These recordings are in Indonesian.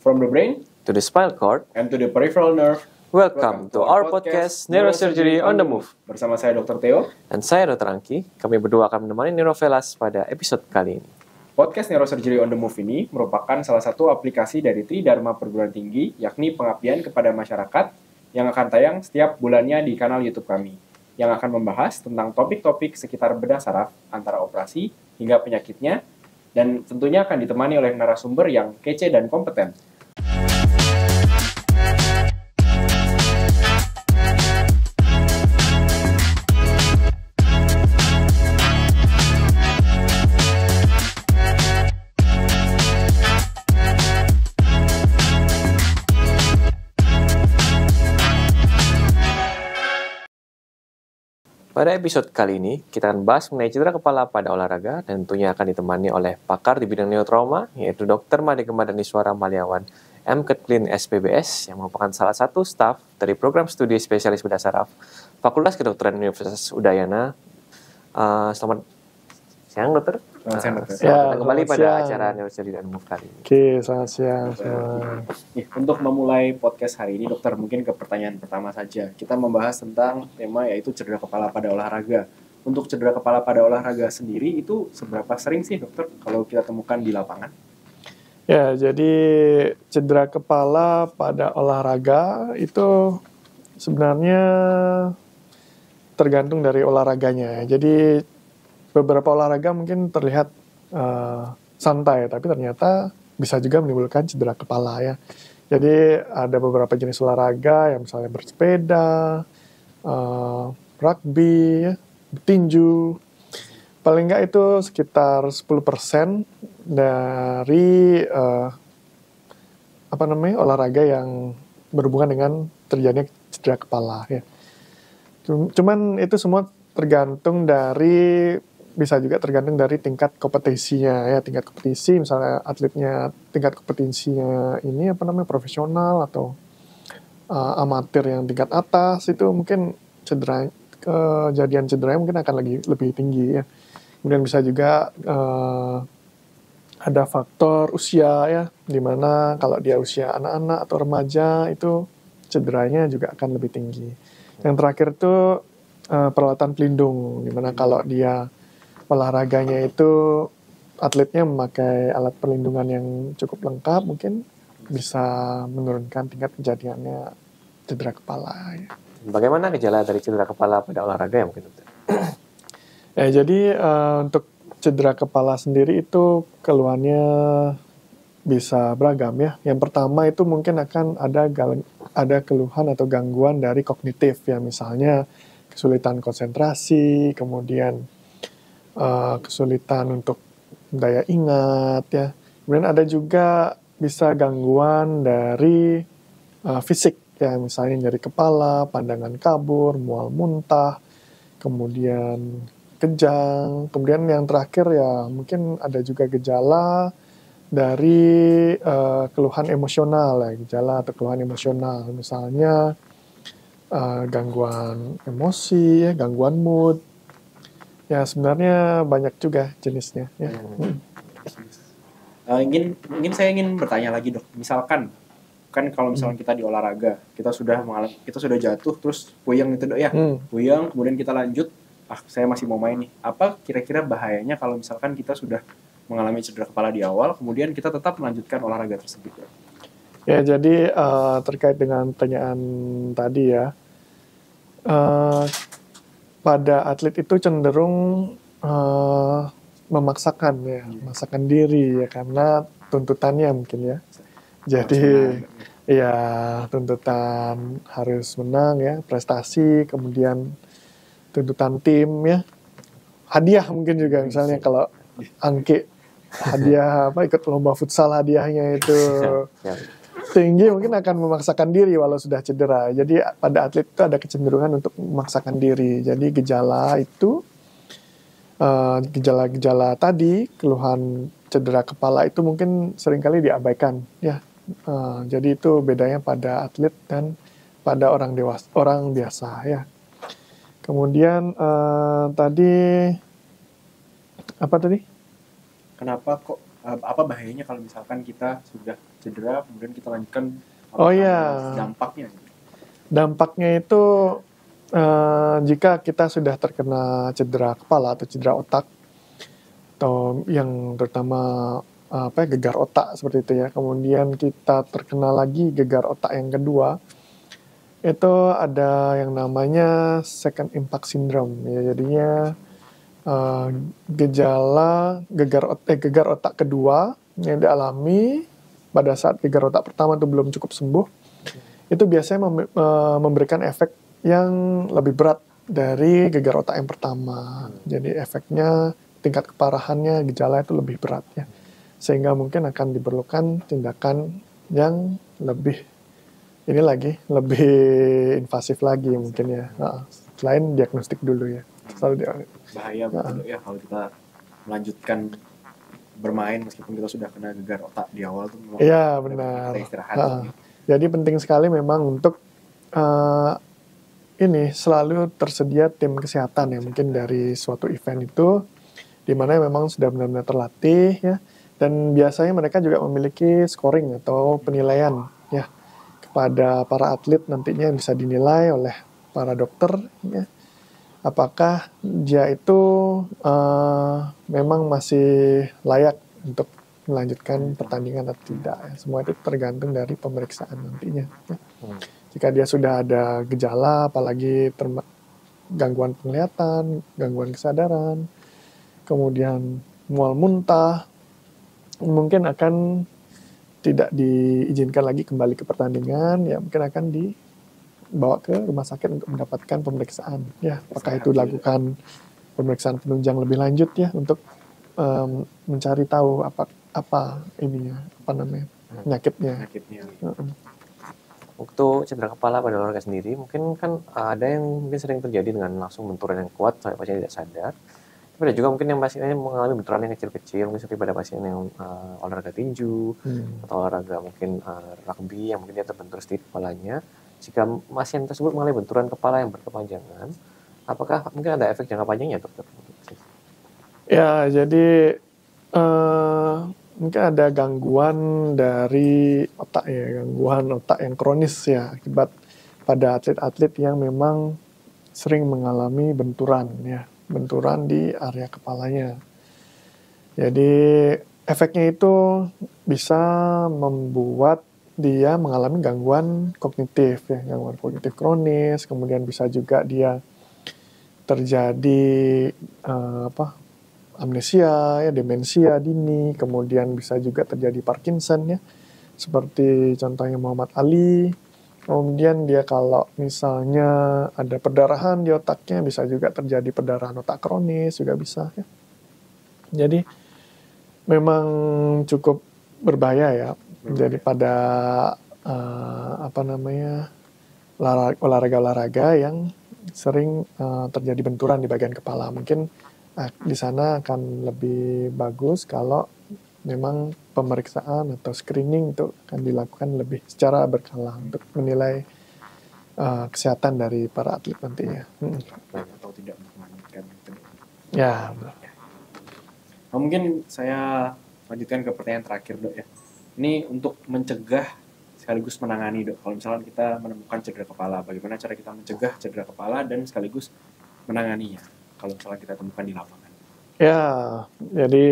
From the brain to the spinal cord and to the peripheral nerve. Welcome to our podcast Neurosurgery on the Move. Bersama saya Dr. Theo dan saya Dr. Angki. Kami berdua akan menemani Neurovelas pada episode kali ini. Podcast Neurosurgery on the Move ini merupakan salah satu aplikasi dari Tridharma Perguruan Tinggi, yakni pengabdian kepada masyarakat yang akan tayang setiap bulannya di kanal YouTube kami, yang akan membahas tentang topik-topik sekitar bedah saraf antara operasi hingga penyakitnya, dan tentunya akan ditemani oleh narasumber yang kece dan kompeten. Pada episode kali ini, kita akan bahas mengenai cedera kepala pada olahraga dan tentunya akan ditemani oleh pakar di bidang neotrauma, yaitu Dr. Made Gemadhaniswara Maliawan, MCAT Clean SPBS, yang merupakan salah satu staf dari program studi spesialis bedah saraf Fakultas Kedokteran Universitas Udayana. Selamat siang, Dokter. Selamat Kita kembali pada acara Neurosurgery on the Move kali ini. Oke, selamat siang semua. Untuk memulai podcast hari ini, Dokter, mungkin ke pertanyaan pertama saja. Kita membahas tentang tema yaitu cedera kepala pada olahraga. Untuk cedera kepala pada olahraga sendiri itu seberapa sering sih, Dokter, kalau kita temukan di lapangan? Ya, jadi cedera kepala pada olahraga itu sebenarnya tergantung dari olahraganya. Jadi beberapa olahraga mungkin terlihat santai, tapi ternyata bisa juga menimbulkan cedera kepala ya. Jadi ada beberapa jenis olahraga yang misalnya bersepeda, rugby, ya, tinju. Paling nggak itu sekitar 10% dari olahraga yang berhubungan dengan terjadinya cedera kepala ya. Cuman itu semua bisa juga tergantung dari tingkat kompetisinya ya, tingkat kompetisi misalnya atletnya tingkat kompetisinya ini profesional atau amatir yang tingkat atas, itu mungkin kejadian cederanya mungkin akan lebih tinggi ya. Kemudian bisa juga ada faktor usia ya, dimana kalau dia usia anak-anak atau remaja itu cederanya juga akan lebih tinggi. Yang terakhir itu peralatan pelindung, dimana kalau dia olahraganya itu atletnya memakai alat perlindungan yang cukup lengkap, mungkin bisa menurunkan tingkat kejadiannya cedera kepala. Ya. Bagaimana gejala dari cedera kepala pada olahraga ya mungkin, Dokter? Ya, jadi untuk cedera kepala sendiri itu keluhannya bisa beragam ya. Yang pertama itu mungkin akan ada keluhan atau gangguan dari kognitif ya, misalnya kesulitan konsentrasi, kemudian kesulitan untuk daya ingat ya. Kemudian ada juga bisa gangguan dari fisik ya, misalnya nyeri kepala, pandangan kabur, mual muntah, kemudian kejang. Kemudian yang terakhir ya mungkin ada juga gejala dari keluhan emosional ya, gejala atau keluhan emosional, misalnya gangguan emosi ya, gangguan mood. Ya, sebenarnya banyak juga jenisnya. Ya. Saya ingin bertanya lagi, Dok. Misalkan, kan kalau misalkan kita di olahraga, kita sudah jatuh, terus puyeng itu, Dok ya. Puyeng, kemudian kita lanjut, saya masih mau main nih. Apa kira-kira bahayanya kalau misalkan kita sudah mengalami cedera kepala di awal, kemudian kita tetap melanjutkan olahraga tersebut, Dok? Ya, jadi terkait dengan pertanyaan tadi ya, pada atlet itu cenderung memaksakan diri ya, karena tuntutannya mungkin ya. Jadi ya tuntutan harus menang ya, prestasi, kemudian tuntutan tim ya. Hadiah mungkin juga, misalnya kalau Angki hadiah ikut lomba futsal, hadiahnya itu tinggi, mungkin akan memaksakan diri walau sudah cedera. Jadi pada atlet itu ada kecenderungan untuk memaksakan diri. Jadi gejala tadi, keluhan cedera kepala itu mungkin seringkali diabaikan ya. Jadi itu bedanya pada atlet dan pada orang biasa ya. Kemudian Kenapa kok apa bahayanya kalau misalkan kita sudah cedera, kemudian kita lanjutkan Oh apakah iya. ada dampaknya. Dampaknya itu jika kita sudah terkena cedera kepala atau cedera otak, atau yang terutama gegar otak seperti itu ya. Kemudian kita terkena lagi gegar otak yang kedua, itu ada yang namanya second impact syndrome. Ya, jadinya gejala gegar otak kedua yang dialami pada saat gegar otak pertama itu belum cukup sembuh, itu biasanya memberikan efek yang lebih berat dari gegar otak yang pertama. Jadi efeknya, tingkat keparahannya, gejala itu lebih berat ya. Sehingga mungkin akan diperlukan tindakan yang lebih lebih invasif lagi mungkin ya. Selain diagnostik dulu ya. Bahaya betul ya kalau kita melanjutkan bermain meskipun kita sudah kena gegar otak di awal tuh. Iya benar. Kita istirahat. Jadi penting sekali memang untuk selalu tersedia tim kesehatan ya, mungkin dari suatu event itu, di mana memang sudah benar-benar terlatih ya, dan biasanya mereka juga memiliki scoring atau penilaian ya kepada para atlet nantinya yang bisa dinilai oleh para dokter ya, apakah dia itu memang masih layak untuk melanjutkan pertandingan atau tidak ya. Semua itu tergantung dari pemeriksaan nantinya ya. Jika dia sudah ada gejala, apalagi gangguan penglihatan, gangguan kesadaran, kemudian mual muntah, mungkin akan tidak diizinkan lagi kembali ke pertandingan, ya mungkin akan dibawa ke rumah sakit untuk mendapatkan pemeriksaan. Ya, apakah itu dilakukan pemeriksaan penunjang lebih lanjut ya untuk mencari tahu apa penyakitnya. Waktu cedera kepala pada olahraga sendiri, mungkin kan ada yang mungkin sering terjadi dengan langsung benturan yang kuat sampai pasien tidak sadar. Tapi ada juga mungkin yang pasiennya mengalami benturan yang kecil-kecil, mungkin seperti pada pasien yang olahraga tinju atau olahraga mungkin rugby yang mungkin dia terbentur sedikit kepalanya. Jika pasien tersebut mengalami benturan kepala yang berkepanjangan, apakah mungkin ada efek jangka panjangnya, dokter? Ya, jadi mungkin ada gangguan dari otak ya, gangguan otak yang kronis ya, akibat pada atlet-atlet yang memang sering mengalami benturan di area kepalanya. Jadi efeknya itu bisa membuat dia mengalami gangguan kognitif kronis, kemudian bisa juga dia terjadi amnesia, ya, demensia dini, kemudian bisa juga terjadi Parkinson ya, seperti contohnya Muhammad Ali. Kemudian dia kalau misalnya ada perdarahan di otaknya, bisa juga terjadi perdarahan otak kronis, juga bisa ya. Jadi memang cukup berbahaya ya. Jadi pada olahraga-olahraga yang sering terjadi benturan di bagian kepala, mungkin di sana akan lebih bagus kalau memang pemeriksaan atau screening itu akan dilakukan lebih secara berkala untuk menilai kesehatan dari para atlet nantinya. Atau tidak melanjutkan. Ya. Nah, mungkin saya lanjutkan ke pertanyaan terakhir, Dok ya. Ini untuk mencegah sekaligus menangani, Dok. Kalau misalnya kita menemukan cedera kepala, bagaimana cara kita mencegah cedera kepala dan sekaligus menanganinya kalau misalnya kita temukan di lapangan? Ya, jadi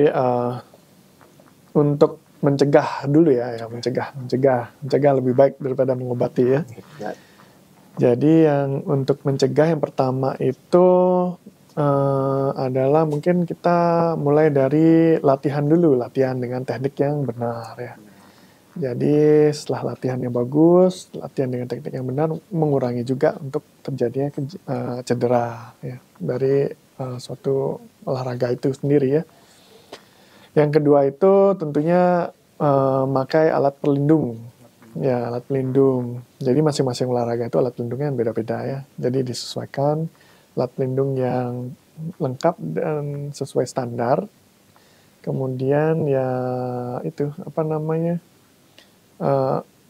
untuk mencegah dulu ya mencegah lebih baik daripada mengobati ya. Jadi yang untuk mencegah yang pertama itu adalah mungkin kita mulai dari latihan dengan teknik yang benar ya. Jadi setelah latihan yang bagus, latihan dengan teknik yang benar mengurangi juga untuk terjadinya cedera ya dari suatu olahraga itu sendiri ya. Yang kedua itu tentunya memakai alat pelindung. Ya, alat pelindung. Jadi masing-masing olahraga itu alat pelindungnya beda-beda ya. Jadi disesuaikan alat pelindung yang lengkap dan sesuai standar. Kemudian ya itu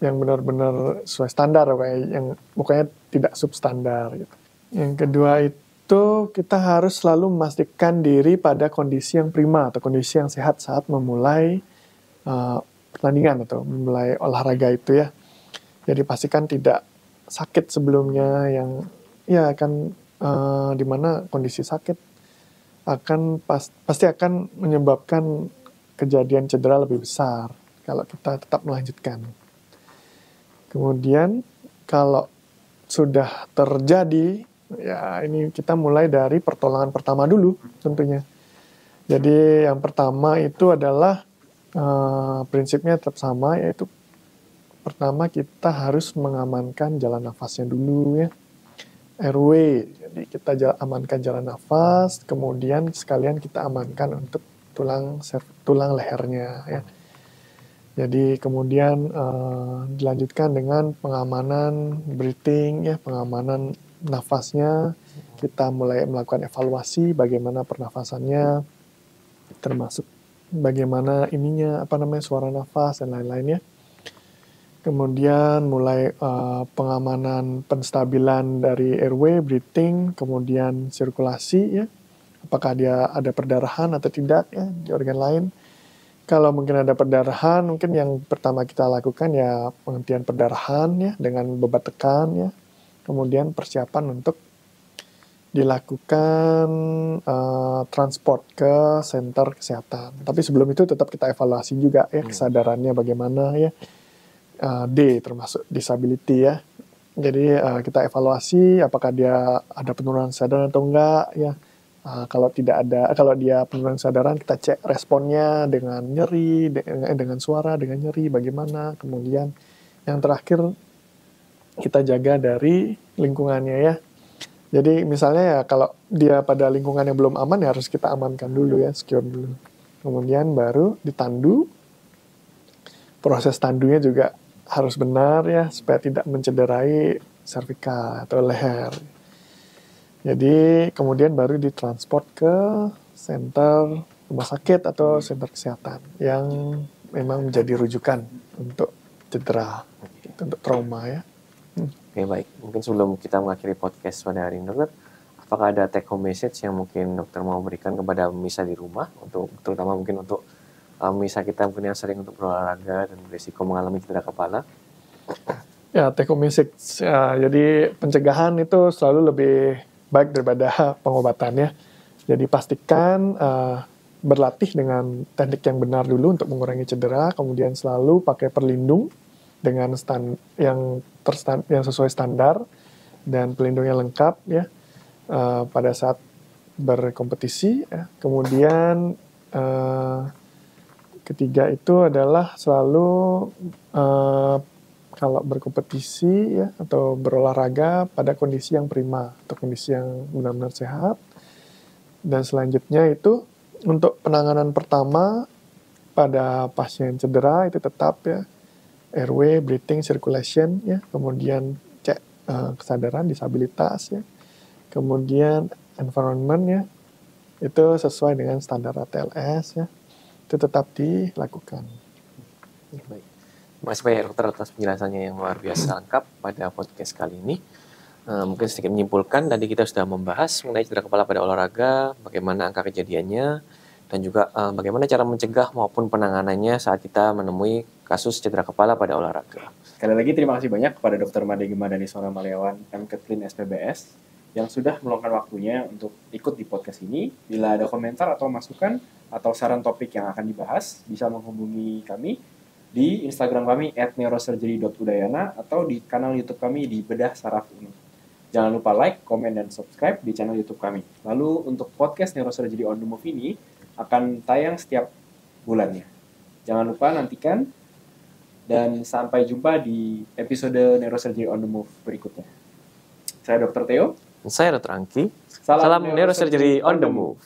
yang benar-benar sesuai standar, yang pokoknya tidak substandar gitu. Yang kedua itu kita harus selalu memastikan diri pada kondisi yang prima atau kondisi yang sehat saat memulai pertandingan atau memulai olahraga itu ya. Jadi pastikan tidak sakit sebelumnya yang ya akan di mana kondisi sakit pasti akan menyebabkan kejadian cedera lebih besar kalau kita tetap melanjutkan. Kemudian kalau sudah terjadi, ya ini kita mulai dari pertolongan pertama dulu tentunya. Jadi yang pertama itu adalah prinsipnya tetap sama, yaitu pertama kita harus mengamankan jalan nafasnya dulu ya. Airway, jadi kita amankan jalan nafas, kemudian sekalian kita amankan untuk tulang lehernya ya. Jadi kemudian dilanjutkan dengan pengamanan breathing ya, pengamanan nafasnya. Kita mulai melakukan evaluasi bagaimana pernafasannya, termasuk bagaimana suara nafas dan lain-lainnya. Kemudian mulai pengamanan penstabilan dari airway, breathing, kemudian sirkulasi ya. Apakah dia ada perdarahan atau tidak ya di organ lain. Kalau mungkin ada perdarahan, mungkin yang pertama kita lakukan ya penghentian perdarahan ya dengan beban tekan ya. Kemudian persiapan untuk dilakukan transport ke center kesehatan. Tapi sebelum itu tetap kita evaluasi juga ya kesadarannya bagaimana ya. Termasuk disability ya. Jadi kita evaluasi apakah dia ada penurunan kesadaran atau enggak ya. Kalau dia penurunan kesadaran, kita cek responnya dengan nyeri, dengan suara, dengan nyeri bagaimana. Kemudian yang terakhir kita jaga dari lingkungannya ya. Jadi misalnya ya kalau dia pada lingkungan yang belum aman ya harus kita amankan dulu ya, secure dulu. Kemudian baru ditandu. Proses tandunya juga harus benar ya, supaya tidak mencederai servikal atau leher. Jadi kemudian baru ditransport ke center rumah sakit atau center kesehatan yang memang menjadi rujukan untuk cedera, untuk trauma ya. Oke, baik. Mungkin sebelum kita mengakhiri podcast pada hari ini, dokter, apakah ada take home message yang mungkin dokter mau berikan kepada pemirsa di rumah, terutama mungkin untuk pemirsa kita mungkin yang sering untuk berolahraga dan berisiko mengalami cedera kepala? Ya, take home message. Jadi pencegahan itu selalu lebih baik daripada pengobatannya. Jadi pastikan berlatih dengan teknik yang benar dulu untuk mengurangi cedera, kemudian selalu pakai perlindung dengan yang sesuai standar dan pelindung yang lengkap ya pada saat berkompetisi. Ya. Kemudian ketiga itu adalah selalu kalau berkompetisi ya atau berolahraga pada kondisi yang prima atau kondisi yang benar-benar sehat. Dan selanjutnya itu untuk penanganan pertama pada pasien cedera itu tetap ya airway, breathing, circulation ya, kemudian cek kesadaran, disabilitas ya, kemudian environment ya, itu sesuai dengan standar ATLS ya, itu tetap dilakukan. Baik. Terima kasih banyak dokter atas penjelasannya yang luar biasa lengkap pada podcast kali ini. Mungkin sedikit menyimpulkan, tadi kita sudah membahas mengenai cedera kepala pada olahraga, bagaimana angka kejadiannya, dan juga bagaimana cara mencegah maupun penanganannya saat kita menemui kasus cedera kepala pada olahraga. Sekali lagi terima kasih banyak kepada Dr. Made Gemadani Iswara Maliawan, MKet Clean SPBS, yang sudah meluangkan waktunya untuk ikut di podcast ini. Bila ada komentar atau masukan atau saran topik yang akan dibahas, bisa menghubungi kami di Instagram kami @neurosurgery.udayana atau di kanal YouTube kami di Bedah Saraf Unut. Jangan lupa like, komen, dan subscribe di channel YouTube kami. Lalu untuk podcast Neurosurgery on the Move ini akan tayang setiap bulannya. Jangan lupa nantikan dan sampai jumpa di episode Neurosurgery on the Move berikutnya. Saya Dr. Theo. Saya Dr. Angki. Salam Neurosurgery on the Move.